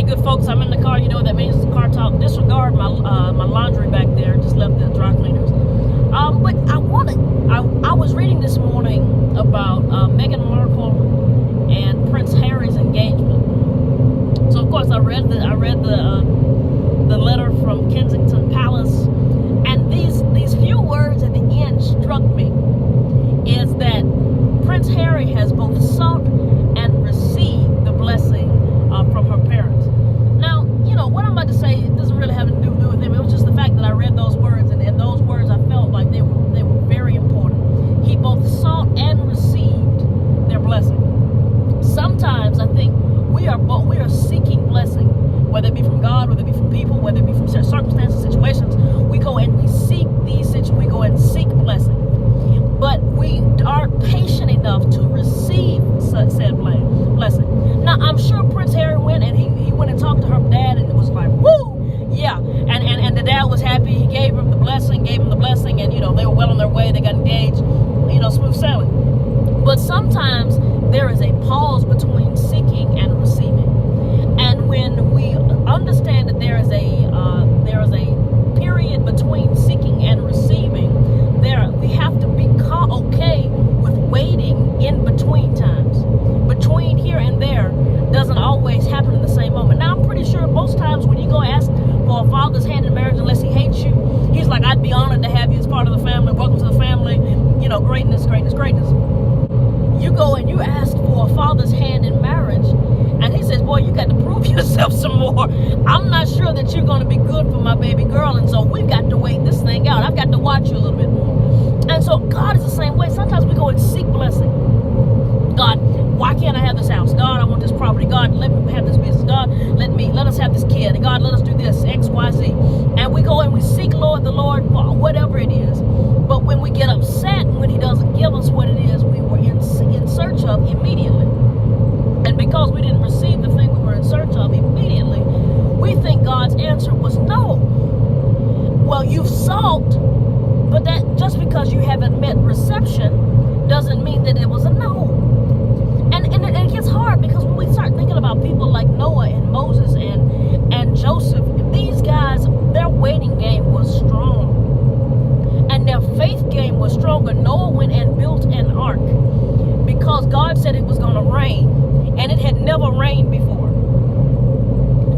Hey, good folks, I'm in the car. You know what that means? It's a car talk. Disregard my my laundry back there. Just left the dry cleaners. But I was reading this morning about Meghan Markle and Prince Harry's engagement. So of course I read the letter from Kensington Palace, and these few words at the end struck me. Is that Prince Harry has both sought and received the blessing from her parents. Now, you know, what I'm about to say, it doesn't really have to do with him. It was just the fact that I read those words, and those words I felt like they were very important. He both sought and received their blessing. Sometimes I think we are seeking blessing, whether it be from God, whether it be from people, whether it be from circumstances, situations. We go and we seek we go and seek blessing. But we aren't patient enough to receive said blessing. Now, I'm sure Prince Harry went and he went and talked to her dad, and it was like, woo, yeah. And the dad was happy. He gave him the blessing, and, you know, they were well on their way. They got engaged, you know, smooth sailing. But sometimes there is a pause between seeking and receiving. And when we understand that there is a period between seeking and receiving, we have to become okay with waiting in between times. Between here and there doesn't always happen in the same moment. Now, I'm pretty sure most times when you go ask for a father's hand in marriage, unless he hates you, he's like, I'd be honored to have you as part of the family. Welcome to the family. You know, greatness, greatness, greatness. You go and you ask for a father's hand in marriage, and he says, boy, you got to prove yourself some more. I'm not sure that you're going to be good for my baby girl, and so we've got to wait this thing out. I've got to watch you a little bit more. And so God is the same way. Sometimes we go and seek blessing. God, why can't I have this house? God, I want this property. God, let me have this business. God, let us have this kid. God, let us do this, X, Y, Z. And we go and we seek the Lord for whatever it is. But when we get upset when he doesn't give us what it is we were in search of immediately, and because we didn't receive the thing we were in search of immediately, we think God's answer was no. Well, you've sought, but that just because you haven't met reception doesn't mean that it was a no. And it gets hard, because when we start thinking about people like Noah and Moses and Joseph, these guys, their waiting game was strong. And their faith game was stronger. Noah went and built an ark because God said it was going to rain, and it had never rained before.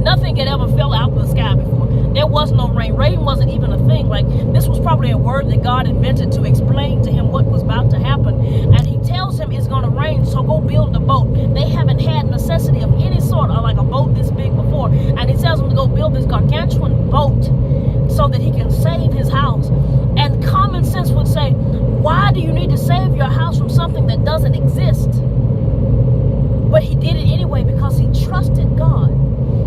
Nothing had ever fell out of the sky before. There was no rain. Rain wasn't even a thing. Like, this was probably a word that God invented to explain to him what was about to happen. And he tells him it's going to rain, so go build a boat. They haven't had necessity of any sort, or like a boat this big before. And he tells him to go build this gargantuan boat so that he can save his house. And common sense would say, why do you need to save your house from something that doesn't exist? But he did it anyway because he trusted God.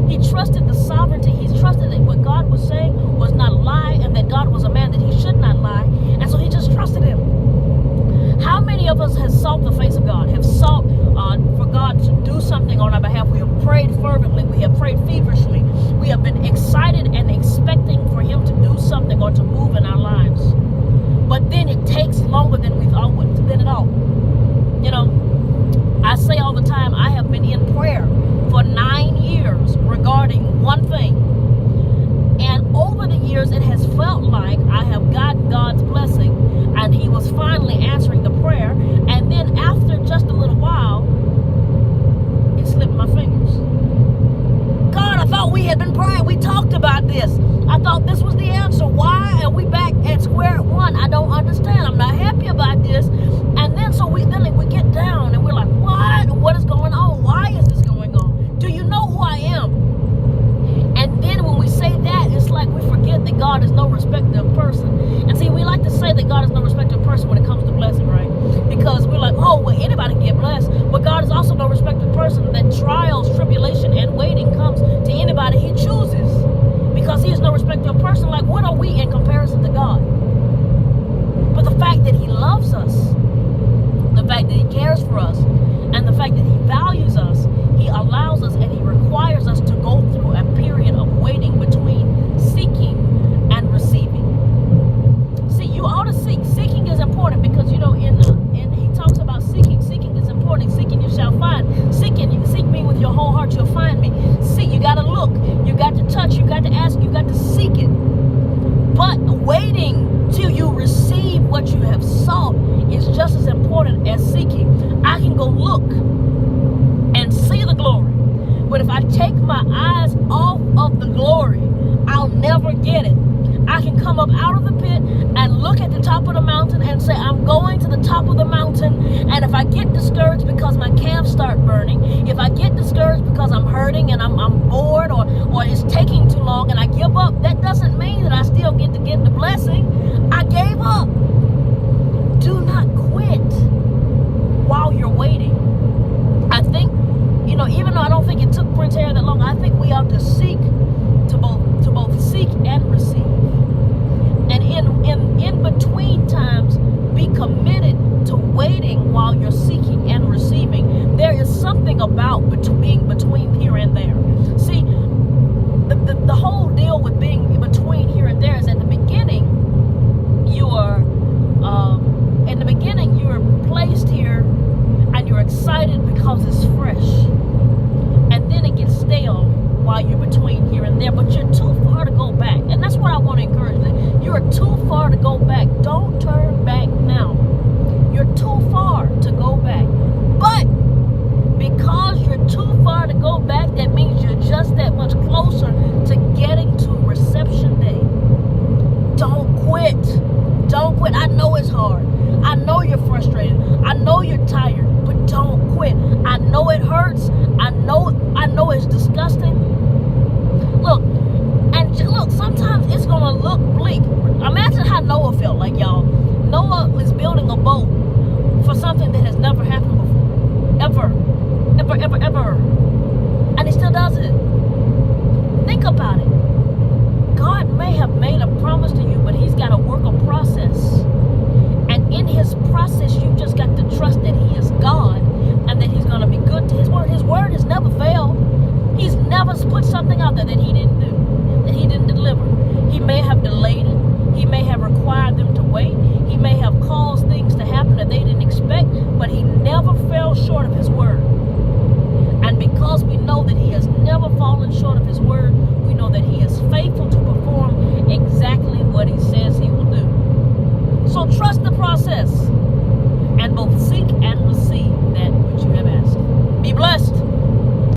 He trusted the sovereignty. He trusted that what God was saying was not a lie, and that God was a man that he should not lie. And so he just trusted him. How many of us have sought the face of God, have sought for God to do something on our behalf? We have prayed fervently. We have prayed feverishly. We have been excited and expecting for him to do something or to move in our lives. But then it takes longer than we thought than it ought. You know, I say all the time, I have been in prayer for 9 years regarding one thing. And over the years, it has felt like I have gotten God's blessing, and he was finally answering the prayer. And then after just a little while, it slipped my fingers. God, I thought we had been praying. We talked about this. I thought this was the answer. Why are we back at square one? I don't understand. I'm not happy about this. And then so we get down and we're like, what? What is going on? Why is this going on? Do you know who I am? And then when we say that, it's like we forget that God is no respecter of person. And see, we like to say that God is no respecter of person when it comes to blessing, right? Because we're like, oh, well, anybody can get blessed. But God is also no respecter of person, that trials, tribulation, and waiting comes to anybody he chooses. Because he is no respecter of person. Like, what are we in comparison to God? But the fact that he loves us what you have sought is just as important as seeking. I can go look and see the glory, but if I take my eyes off of the glory, I'll never get it. I can come up out of the pit and look at the top of the mountain and say, I'm going to the top of the mountain. And if I get discouraged because my calves start burning, if I get discouraged because I'm hurting and I'm bored or it's taking too long and I give up, that doesn't mean that I still get to get the blessing. I gave up. Do not quit while you're waiting. I think, even though I don't think it took Prince Harry that long, I think we ought to seek to both seek and receive. And in between times, be committed to waiting while you're seeking and receiving. There is something about being between here and there. See, the whole deal with being between here and there is at the beginning, you are placed here and you're excited because it's fresh. And then it gets stale while you're between here and there, but you're too far to go back. And that's what I want to encourage you. You're too far to go back. Don't turn back now. You're too far to go back. But because you're too far to go back, that means you're just that much closer to getting to reception day. Don't quit. Don't quit. I know it's hard. I know you're frustrated. I know you're tired, but don't quit. I know it hurts. I know it's disgusting. Look, sometimes it's going to look bleak. Imagine how Noah felt like, y'all. Noah is building a boat for something that has never happened before. Ever. And he still does it. Think about it. God may have made a promise to you, but he's got to work a process. And in his process, you just got to trust that